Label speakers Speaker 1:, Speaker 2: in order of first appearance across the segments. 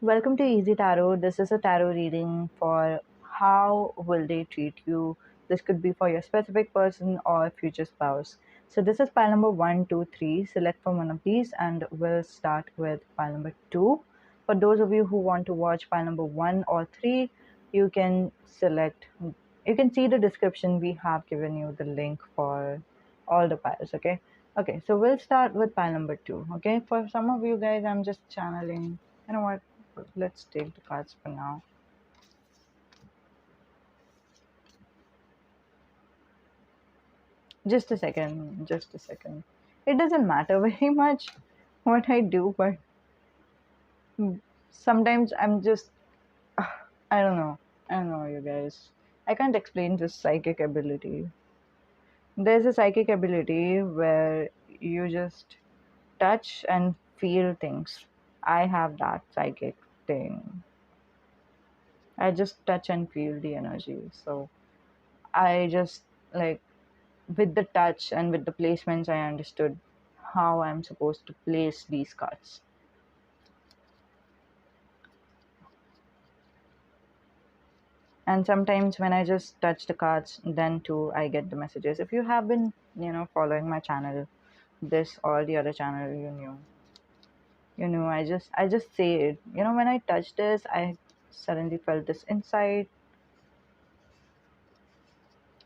Speaker 1: Welcome to Easy Tarot. This is a tarot reading for how will they treat you. This could be for your specific person or future spouse. So this is pile number 1, 2, 3. Select from one of these and we'll start with pile number 2. For those of you who want to watch pile number 1 or 3, you can select, you can see the description. We have given you the link for all the piles, okay? Okay, so we'll start with pile number 2, okay? For some of you guys, I'm just channeling, you know what? Let's take the cards for now. Just a second, just a second. It doesn't matter very much what I do, but sometimes I'm just, I don't know. I don't know, you guys. I can't explain this psychic ability. There's a psychic ability where you just touch and feel things. I have that psychic thing. I just touch and feel the energy. So I just like with the touch and with the placements, I understood how I'm supposed to place these cards. And sometimes when I just touch the cards, then too I get the messages. If you have been, following my channel, this or the other channel, I just say it. When I touch this, I suddenly felt this insight.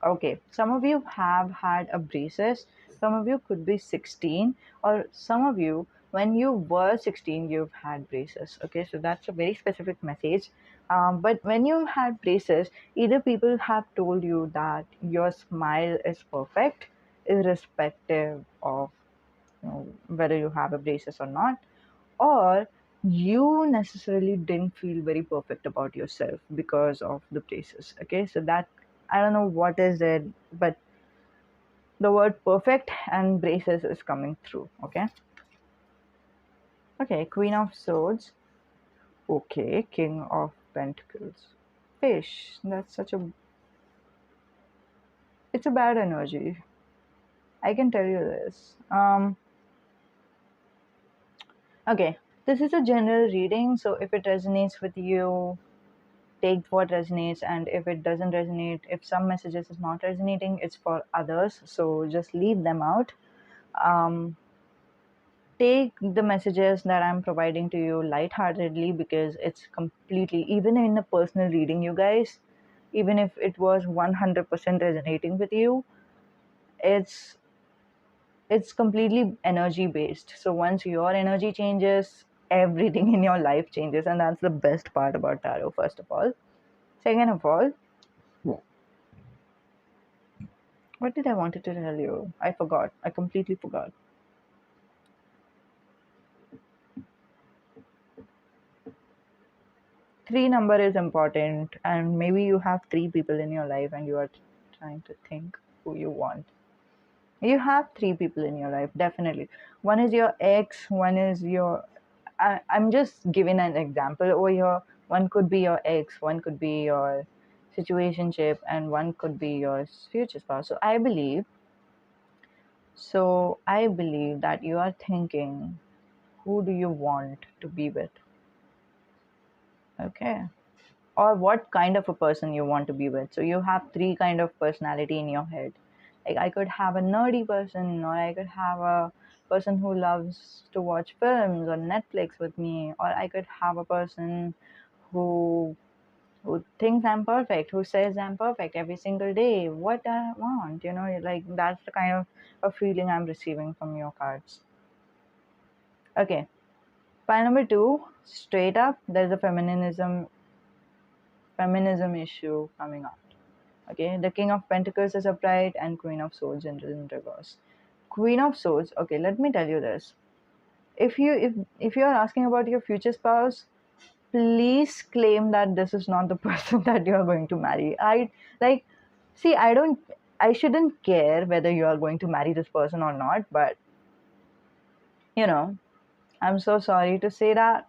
Speaker 1: Okay, some of you have had a braces. Some of you could be 16, or some of you, when you were 16, you've had braces. Okay, so that's a very specific message. But when you had braces, either people have told you that your smile is perfect, irrespective of whether you have a braces or not, or you necessarily didn't feel very perfect about yourself because of the braces. Okay, so that I don't know what is it, but the word perfect and braces is coming through. Okay, Queen of Swords. Okay, King of Pentacles. Fish. That's such a, it's a bad energy, I can tell you this. Okay, this is a general reading, so if it resonates with you, take what resonates, and if it doesn't resonate, if some messages is not resonating, it's for others, so just leave them out. um, take the messages that I'm providing to you lightheartedly, because it's completely, even in a personal reading, you guys, even if it was 100% resonating with you, it's it's completely energy based. So once your energy changes, everything in your life changes, and that's the best part about tarot. First of all, second of all, what did I wanted to tell you? I forgot. I completely forgot. Three number is important, and maybe you have three people in your life and you are trying to think who you want. You have three people in your life, definitely. One is your ex, one is your, I'm just giving an example over here. One could be your ex, one could be your situationship, and one could be your future spouse. So I believe that you are thinking, who do you want to be with? Okay, or what kind of a person you want to be with. So you have three kind of personality in your head. Like I could have a nerdy person, or I could have a person who loves to watch films on Netflix with me, or I could have a person who who thinks I'm perfect, who says I'm perfect every single day. What I want, like that's the kind of a feeling I'm receiving from your cards. Okay, pile number 2, straight up, there's a feminism issue coming up. Okay, the King of Pentacles is upright and Queen of Swords in reverse. Queen of Swords. Okay, let me tell you this. If you are asking about your future spouse, please claim that this is not the person that you are going to marry. Like, see, I shouldn't care whether you are going to marry this person or not, but you know, I'm so sorry to say that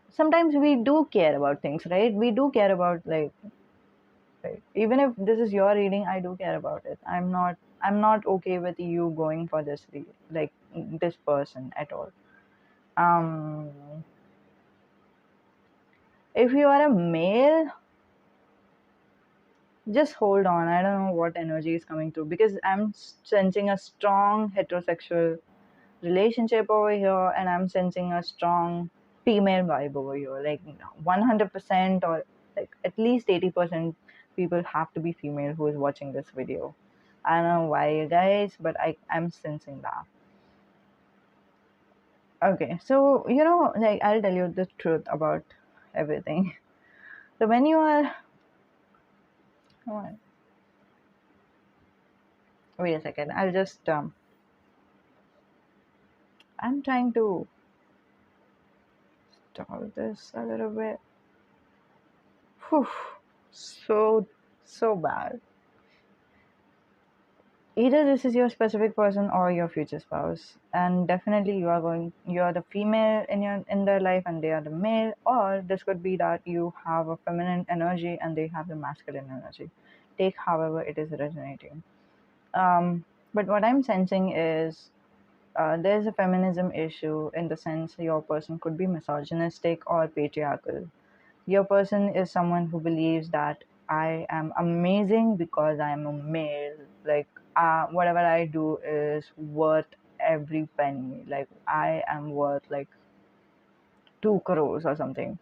Speaker 1: sometimes we do care about things, right? We do care about, like, right, even if this is your reading, I do care about it. I'm not okay with you going for this like this person at all. um If you are a male, just hold on. I don't know what energy is coming through because I'm sensing a strong heterosexual relationship over here, and I'm sensing a strong female vibe over here. Like 100% or like at least 80% people have to be female who is watching this video. I don't know why, you guys, but I'm sensing that. Okay, so like I'll tell you the truth about everything. So when you are, come on, wait a second. I'll just I'm trying to stall this a little bit. Whew, so bad. Either this is your specific person or your future spouse, and definitely you are the female in their life and they are the male, or this could be that you have a feminine energy and they have the masculine energy. Take however it is resonating. But what I'm sensing is there's a feminism issue in the sense your person could be misogynistic or patriarchal. Your person is someone who believes that I am amazing because I'm a male. Like, whatever I do is worth every penny. Like, I am worth like 2 crores or something.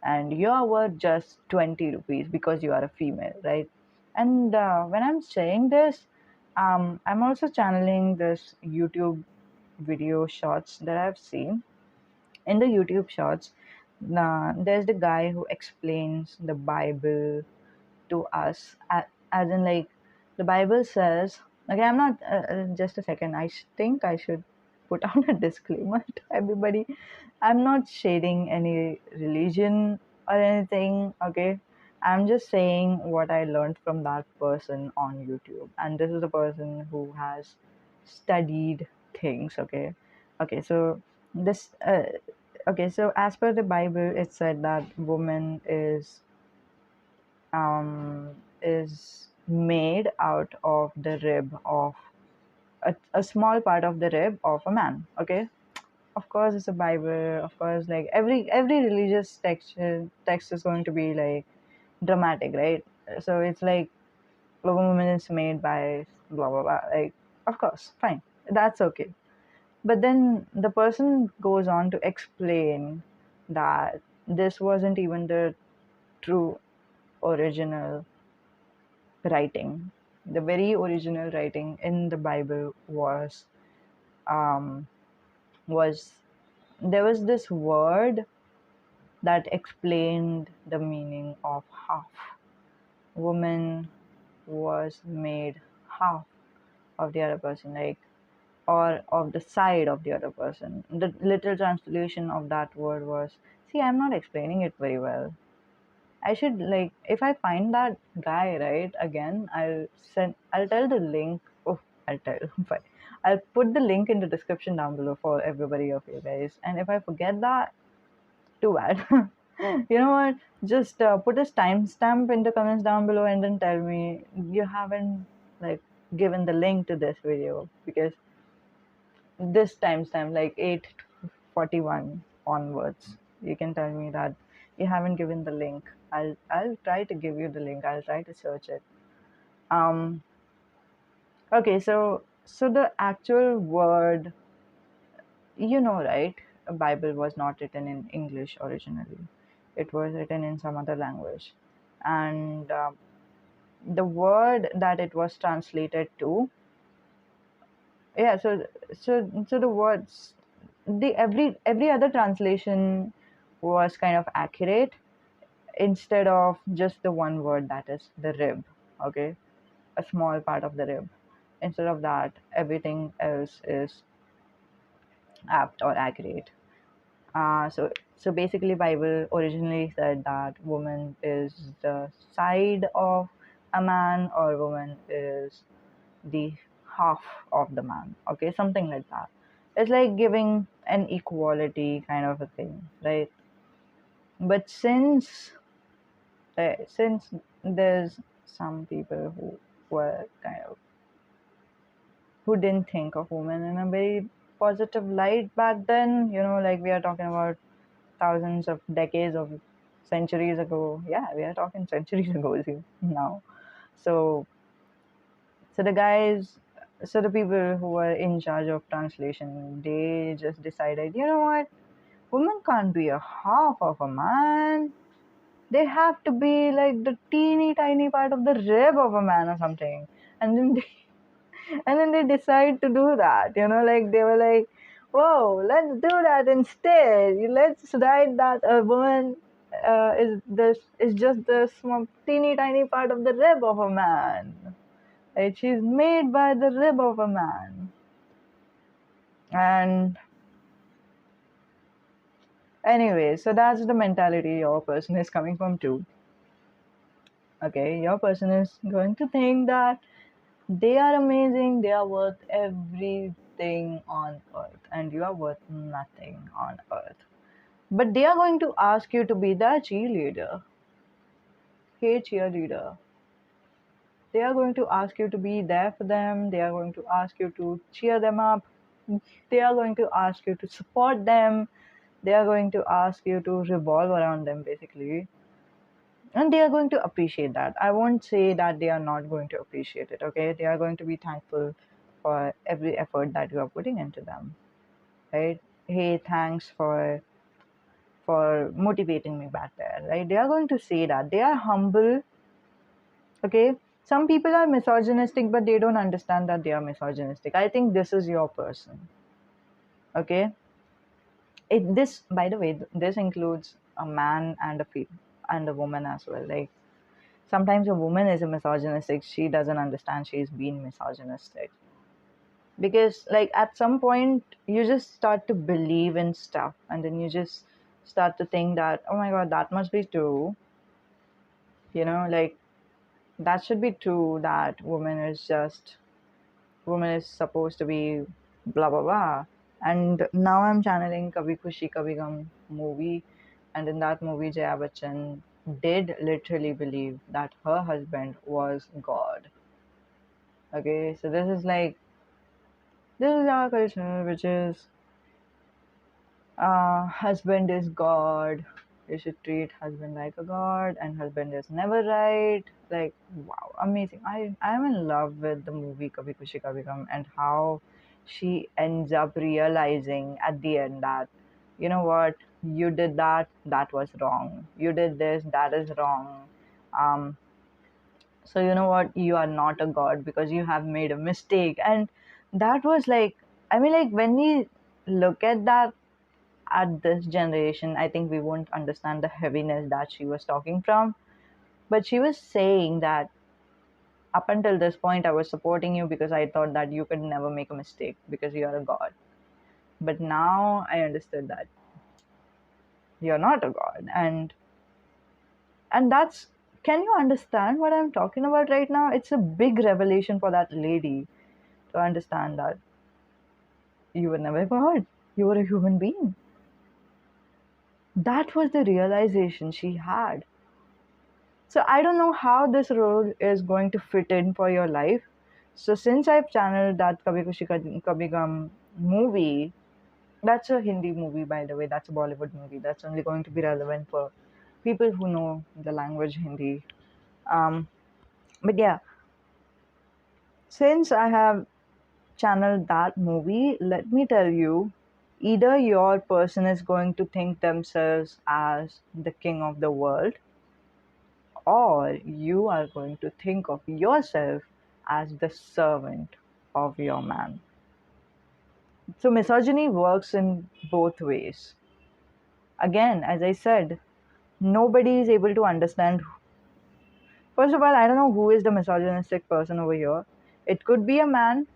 Speaker 1: And you're worth just 20 rupees because you are a female, right? And when I'm saying this, I'm also channeling this YouTube video shots that I've seen. In the YouTube shots, there's the guy who explains the Bible to us, as in like the Bible says. Okay, I'm not. Just a second. Think I should put out a disclaimer to everybody. I'm not shading any religion or anything. Okay, I'm just saying what I learned from that person on YouTube, and this is a person who has studied things. Okay. So this. Okay, so as per the Bible, it said that woman um, is made out of the rib of a small part of the rib of a man. Okay, of course it's a Bible. Of course, like every religious text is going to be like dramatic, right? So it's like a woman is made by blah blah blah. Like, of course, fine, that's okay. But then the person goes on to explain that this wasn't even the true original writing. The very original writing in the Bible um, was there was this word that explained the meaning of half. Woman was made half of the other person, like, or of the side of the other person. The literal translation of that word was, see, I'm not explaining it very well. I should, like, if I find that guy, right, again, I'll tell the link. Oh, I'll tell, but I'll put the link in the description down below for everybody of you guys. And if I forget that, too bad. You know what? Just put a timestamp in the comments down below and then tell me you haven't, like, given the link to this video, because this timestamp, like 8:41 onwards, you can tell me that you haven't given the link. I'll try to give you the link. I'll try to search it. Um. Okay. So the actual word, right? A Bible was not written in English originally. It was written in some other language, and the word that it was translated to, yeah. So the words, the every other translation was kind of accurate, instead of just the one word, that is the rib. Okay, a small part of the rib. Instead of that, everything else is apt or accurate. So basically, Bible originally said that woman is the side of a man, or woman is the half of the man. Okay, something like that. It's like giving an equality kind of a thing, right? But since there's some people who were kind of who didn't think of women in a very positive light back then, like we are talking about thousands of decades of centuries ago. Yeah, we are talking centuries ago now. So, so the guys, so the people who were in charge of translation, they just decided, you know what, women can't be a half of a man. They have to be like the teeny tiny part of the rib of a man or something. And then they, and then they decide to do that. Like they were like, "Whoa, let's do that instead. Let's write that a woman is just the small, teeny tiny part of the rib of a man. Like she's made by the rib of a man." And anyway, so that's the mentality your person is coming from too. Okay, your person is going to think that they are amazing, they are worth everything on earth, and you are worth nothing on earth. But they are going to ask you to be their cheerleader. Hey, cheerleader. They are going to ask you to be there for them, they are going to ask you to cheer them up, they are going to ask you to support them, they are going to ask you to revolve around them basically. And they are going to appreciate that. I won't say that they are not going to appreciate it, okay? They are going to be thankful for every effort that you are putting into them, right? Hey, thanks for motivating me back there, right? They are going to say that. They are humble, okay? Some people are misogynistic, but they don't understand that they are misogynistic. I think this is your person, okay? This, by the way, this includes a man and a woman as well. Like, sometimes a woman is a misogynistic, she doesn't understand she's being misogynistic, because like at some point you just start to believe in stuff, and then you just start to think that, oh my god, that must be true, like that should be true, that woman is supposed to be blah blah blah. And now I'm channeling Kabhi Khushi Kabhi Gum movie, and in that movie Jaya Bachchan did literally believe that her husband was God. Okay, so this is our culture, which is husband is God. You should treat husband like a god, and husband is never right. Like, wow, amazing. I'm in love with the movie Kabhi Khushi Kabhi Gum, and how she ends up realizing at the end that, you know what, you did that was wrong. You did this, that is wrong. Um, so you know what, you are not a god because you have made a mistake. And that was like, I mean, like when we look at that at this generation, I think we won't understand the heaviness that she was talking from. But she was saying that up until this point, I was supporting you because I thought that you could never make a mistake because you are a god. But now I understood that you're not a god. And that's, can you understand what I'm talking about right now? It's a big revelation for that lady to understand that you were never a god, you were a human being. That was the realization she had. So I don't know how this role is going to fit in for your life. So since I've channeled that Kabhi Khushi Kabhi Gum movie, that's a Hindi movie, by the way. That's a Bollywood movie. That's only going to be relevant for people who know the language Hindi. Um, but yeah, since I have channeled that movie, let me tell you, either your person is going to think themselves as the king of the world, or you are going to think of yourself as the servant of your man. So misogyny works in both ways. Again, as I said, nobody is able to understand. First of all, I don't know who is the misogynistic person over here. It could be a man,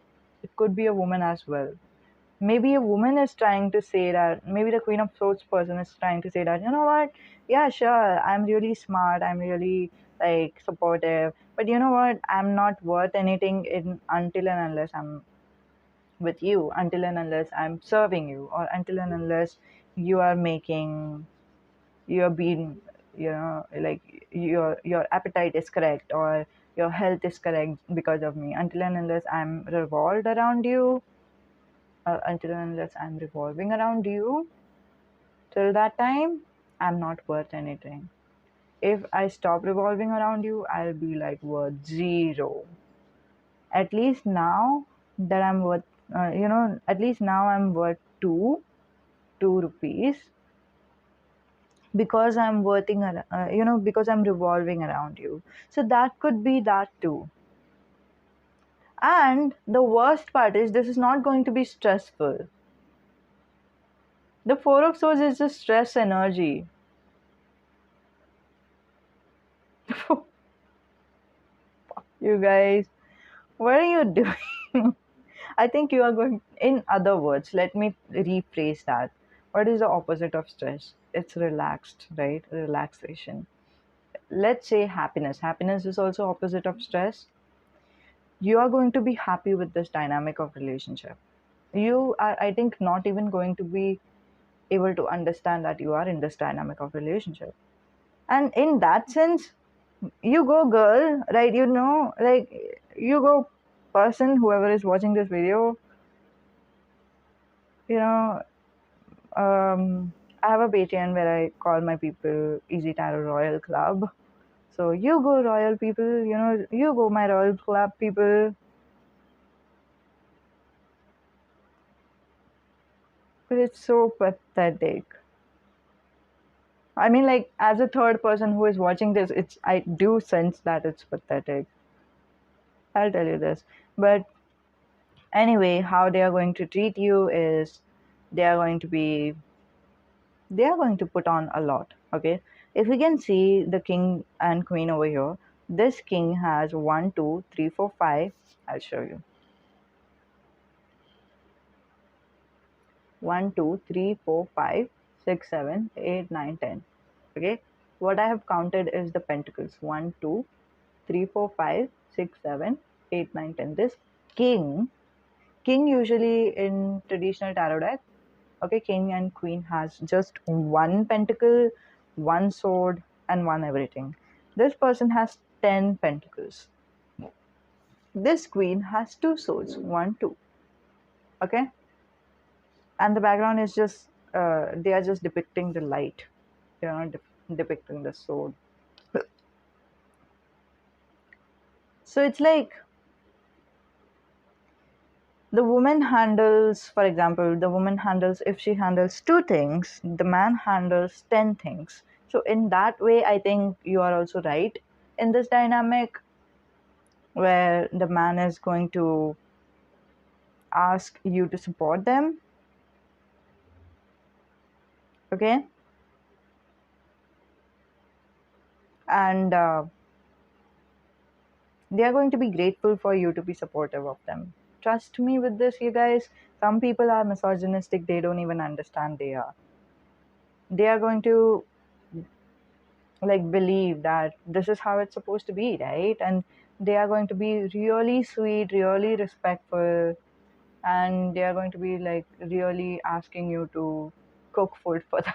Speaker 1: it could be a woman as well. Maybe a woman is trying to say that, maybe the Queen of Swords person is trying to say that, you know what, yeah, sure, I'm really smart, I'm really like supportive, but you know what, I'm not worth anything until and unless I'm with you, until and unless I'm serving you, or until and unless you are making, you're being, like your appetite is correct, or your health is correct because of me. Until and unless I'm revolved around you, until and unless I'm revolving around you, till that time, I'm not worth anything. if I stop revolving around you, I'll be like worth zero. At least now that I'm worth, at least now I'm worth two rupees because because I'm revolving around you. So that could be that too. And the worst part is this is not going to be stressful. The Four of Swords is just stress energy. You guys, what are you doing? I think you are going, in other words, let me rephrase that. What is the opposite of stress? It's relaxed, right? Relaxation. Let's say happiness. Happiness is also opposite of stress. You are going to be happy with this dynamic of relationship. You are, I think, not even going to be able to understand that you are in this dynamic of relationship. And in that sense, you go girl, right? Like you go person, whoever is watching this video, you know, I have a Patreon where I call my people Easy Tarot Royal Club. So you go royal people, you go my royal club people. But it's so pathetic. I mean, like, as a third person who is watching this, I do sense that it's pathetic. I'll tell you this. But anyway, how they are going to treat you is they are going to be they are going to put on a lot. Okay, if we can see the king and queen over here, this king has one, two, three, four, five. I'll show you. 1, 2, 3, 4, 5, 6, 7, 8, 9, 10. Okay, what I have counted is the pentacles. 1, 2, 3, 4, 5, 6, 7, 8, 9, 10. This king usually in traditional tarot deck, okay, king and queen has just one pentacle, one sword, and one everything. This person has 10 pentacles. This queen has two swords, one, two. Okay, and the background is just they are just depicting the light. They are not depicting the sword. So it's like the woman handles, for example, the woman handles, if she handles two things, the man handles 10 things. So in that way, I think you are also right in this dynamic where the man is going to ask you to support them. Okay, and they are going to be grateful for you to be supportive of them. Trust me with this, you guys. Some people are misogynistic, they don't even understand they are going to like believe that this is how it's supposed to be, right? And they are going to be really sweet, really respectful, and they are going to be like really asking you to cook food for them.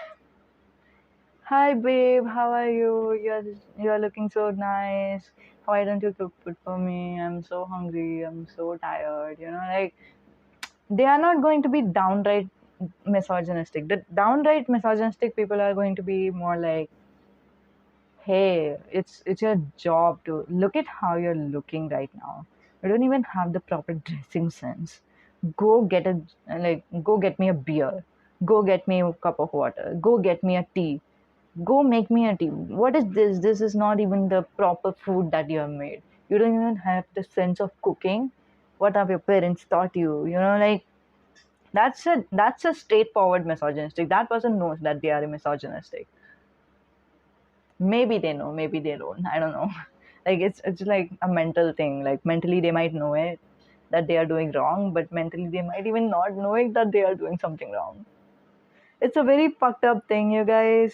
Speaker 1: Hi babe, how are you? You're looking so nice. Why don't you cook food for me? I'm so hungry, I'm so tired, like they are not going to be downright misogynistic. The downright misogynistic people are going to be more like, hey, it's your job to look at how you're looking right now. You don't even have the proper dressing sense. Go get go get me a beer. Go get me a cup of water. Go get me a tea. Go make me a tea. What is this? This is not even the proper food that you have made. You don't even have the sense of cooking. What have your parents taught you? Like that's a straightforward misogynistic. That person knows that they are a misogynistic. Maybe they know, maybe they don't, I don't know. Like it's like a mental thing. Like mentally they might know it that they are doing wrong, but mentally they might even not know it that they are doing something wrong. It's a very fucked up thing, you guys,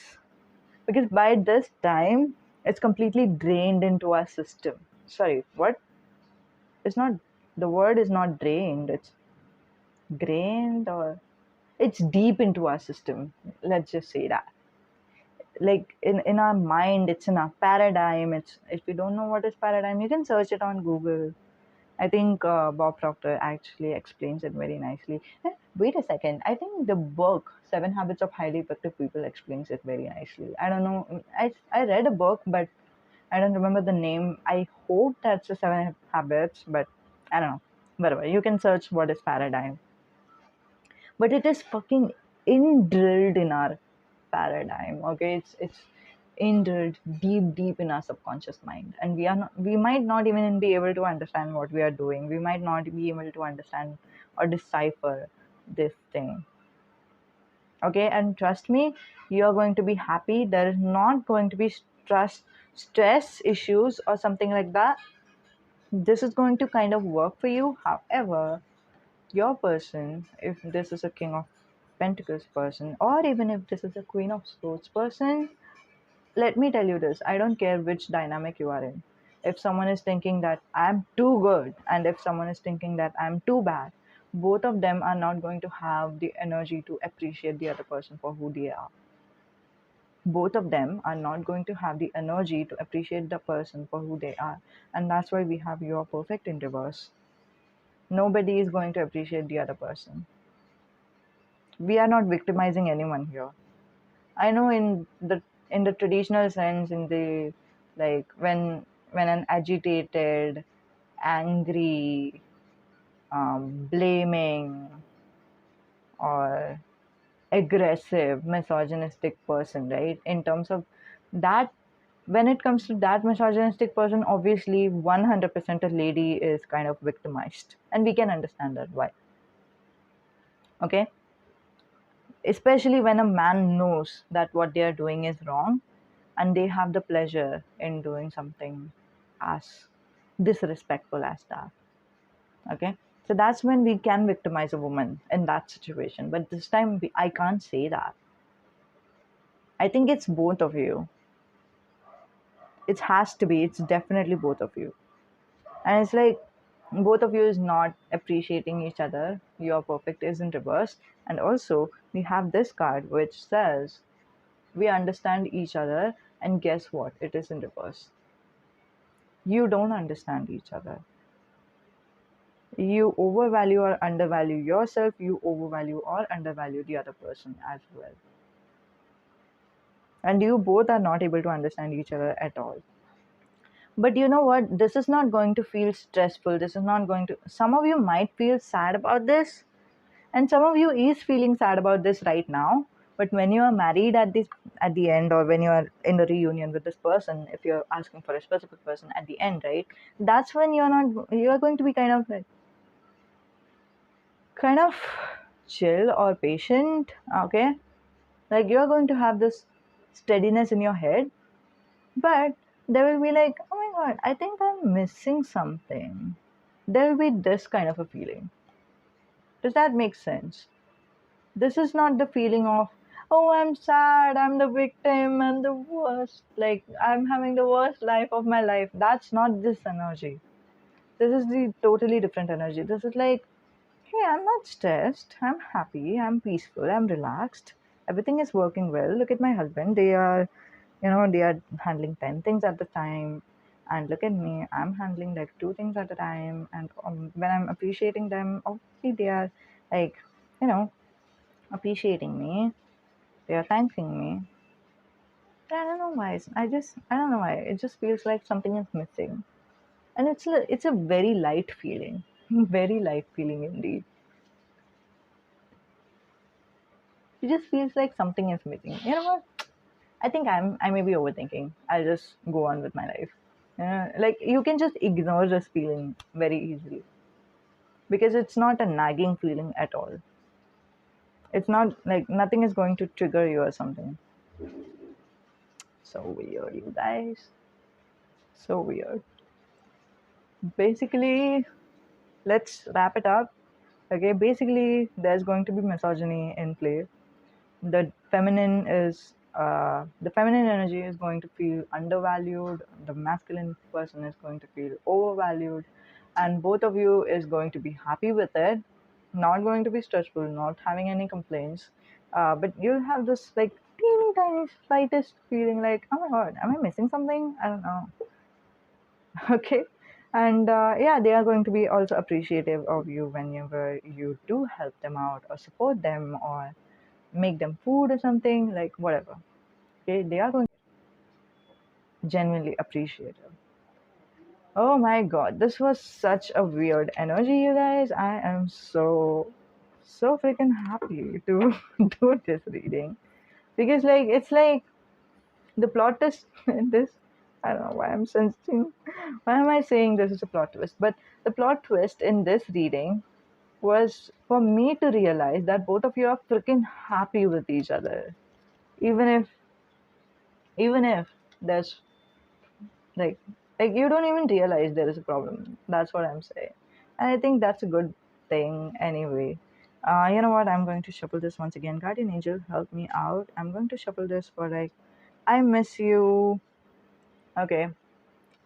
Speaker 1: because by this time it's completely drained into our system. Sorry, what? It's not, the word is not drained, it's grained, or it's deep into our system, let's just say that. Like in our mind, it's in our paradigm. It's, if you don't know what is paradigm, you can search it on Google. I think Bob Proctor actually explains it very nicely. Wait a second, I think the book Seven Habits of Highly Effective People explains it very nicely. I don't know. I read a book, but I don't remember the name. I hope that's the Seven Habits, but I don't know. Whatever. You can search what is paradigm. But it is fucking indrilled in our paradigm. Okay, it's indrilled deep in our subconscious mind, and we might not even be able to understand what we are doing. We might not be able to understand or decipher this thing. Okay, and trust me, you are going to be happy. There is not going to be stress issues or something like that. This is going to kind of work for you. However, your person, if this is a King of Pentacles person, or even if this is a Queen of Swords person, let me tell you this, I don't care which dynamic you are in. If someone is thinking that I'm too good, and if someone is thinking that I'm too bad, both of them are not going to have the energy to appreciate the other person for who they are. Both of them are not going to have the energy to appreciate the person for who they are. And that's why we have your perfect in reverse. Nobody is going to appreciate the other person. We are not victimizing anyone here. I know in the traditional sense, in the like when an agitated, angry, blaming, or aggressive, misogynistic person, right? In terms of that, when it comes to that misogynistic person, obviously 100% a lady is kind of victimized, and we can understand that why. Okay, especially when a man knows that what they are doing is wrong and they have the pleasure in doing something as disrespectful as that. Okay, so that's when we can victimize a woman in that situation, but this time I can't say that. I think it's both of you. It has to be, it's definitely both of you. And it's like both of you is not appreciating each other. Your perfect is in reverse. And also we have this card which says we understand each other, and guess what, it is in reverse. You don't understand each other. You overvalue or undervalue yourself. You overvalue or undervalue the other person as well, and you both are not able to understand each other at all. But you know what, this is not going to feel stressful. This is not going to, some of you might feel sad about this, and some of you is feeling sad about this right now. But when you are married at the end, or when you are in the reunion with this person, if you're asking for a specific person at the end, right, that's when you're going to be kind of chill or patient. Okay, like you're going to have this steadiness in your head, but there will be like, oh my god, I think I'm missing something. There will be this kind of a feeling. Does that make sense? This is not the feeling of, oh, I'm sad, I'm the victim, and the worst, like I'm having the worst life of my life. That's not this energy. This is the totally different energy. This is like, hey, I'm not stressed, I'm happy, I'm peaceful, I'm relaxed, everything is working well. Look at my husband, they are handling 10 things at the time, and look at me, I'm handling like 2 things at a time. And when I'm appreciating them, obviously they are like, you know appreciating me, they are thanking me. I don't know why. I don't know why. It just feels like something is missing, and it's a very light feeling, very light feeling indeed. It just feels like something is missing. You know what? I may be overthinking. I'll just go on with my life. Like you can just ignore this feeling very easily, because it's not a nagging feeling at all. It's not like nothing is going to trigger you or something. So weird, you guys. So weird. Basically, let's wrap it up. Okay, basically, there's going to be misogyny in play. The feminine energy is going to feel undervalued. The masculine person is going to feel overvalued, and both of you is going to be happy with it. Not going to be stressful. Not having any complaints. But you'll have this like teeny tiny slightest feeling like, oh my god, am I missing something? I don't know. Okay, and yeah, they are going to be also appreciative of you whenever you do help them out or support them, or make them food or something, like whatever. Okay, they are going to genuinely appreciate it. Oh my god, this was such a weird energy, you guys. I am so freaking happy to do this reading because, like, it's like the plot twist in this. I don't know why I'm sensing. Why am I saying this is a plot twist? But the plot twist in this reading was for me to realize that both of you are freaking happy with each other, even if there's like you don't even realize there is a problem. That's what I'm saying, and I think that's a good thing anyway. You know what? I'm going to shuffle this once again. Guardian angel, help me out. I'm going to shuffle this for like I miss you. Okay,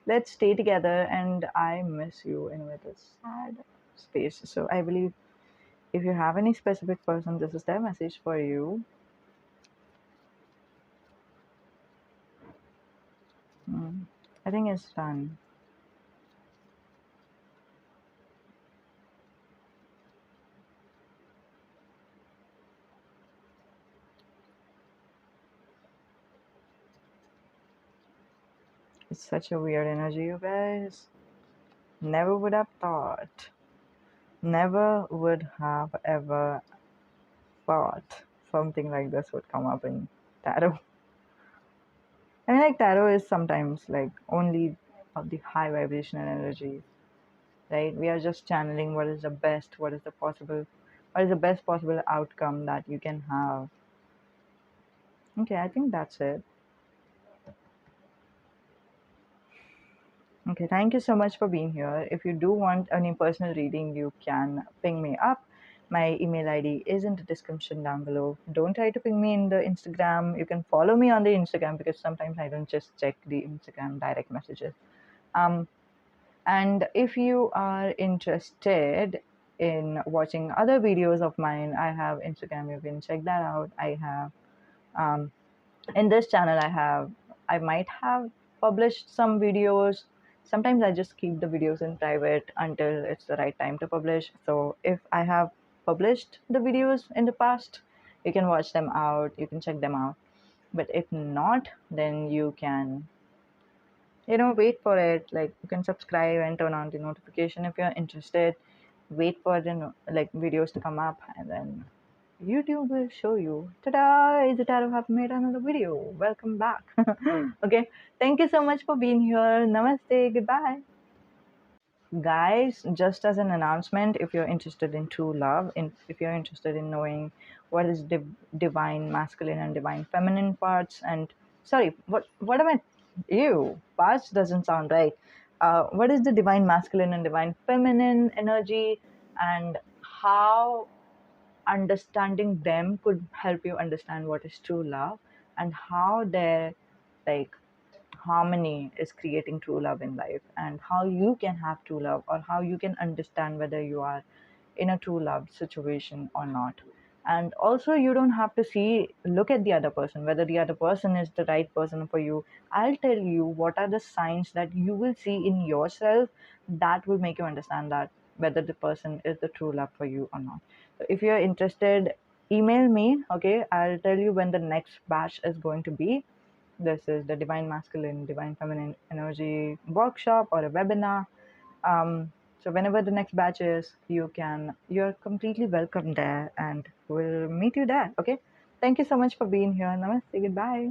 Speaker 1: let's stay together, and I miss you in with a sad space. So I believe if you have any specific person, this is their message for you. Hmm. I think it's done. It's such a weird energy, you guys. Never would have thought. Never would have ever thought something like this would come up in tarot. I mean, like, tarot is sometimes like only of the high vibrational energy, right? We are just channeling what is the best, what is the best possible outcome that you can have. Okay, I think that's it. Okay, thank you so much for being here. If you do want any personal reading, you can ping me up. My email ID is in the description down below. Don't try to ping me in the Instagram. You can follow me on the Instagram because sometimes I don't just check the Instagram direct messages. Um, and if you are interested in watching other videos of mine, I have Instagram. You can check that out. I have um, in this channel I might have published some videos. Sometimes I just keep the videos in private until it's the right time to publish. So if I have published the videos in the past, you can watch them out, you can check them out. But if not, then you can wait for it. Like, you can subscribe and turn on the notification if you're interested. Wait for the like videos to come up, and then YouTube will show you. Ta-da! Easy have made another video. Welcome back. Okay, thank you so much for being here. Namaste. Goodbye. Guys, just as an announcement, if you're interested in true love, if you're interested in knowing what is divine masculine and divine feminine parts, and sorry, what am I? Ew, parts doesn't sound right. What is the divine masculine and divine feminine energy, and how understanding them could help you understand what is true love, and how their like harmony is creating true love in life, and how you can have true love, or how you can understand whether you are in a true love situation or not. And also, you don't have to look at the other person whether the other person is the right person for you. I'll tell you what are the signs that you will see in yourself that will make you understand that whether the person is the true love for you or not. So if you're interested, email me. Okay, I'll tell you when the next batch is going to be. This is the Divine Masculine, Divine Feminine Energy workshop or a webinar. So whenever the next batch is, you're completely welcome there, and we'll meet you there. Okay. Thank you so much for being here. Namaste. Goodbye.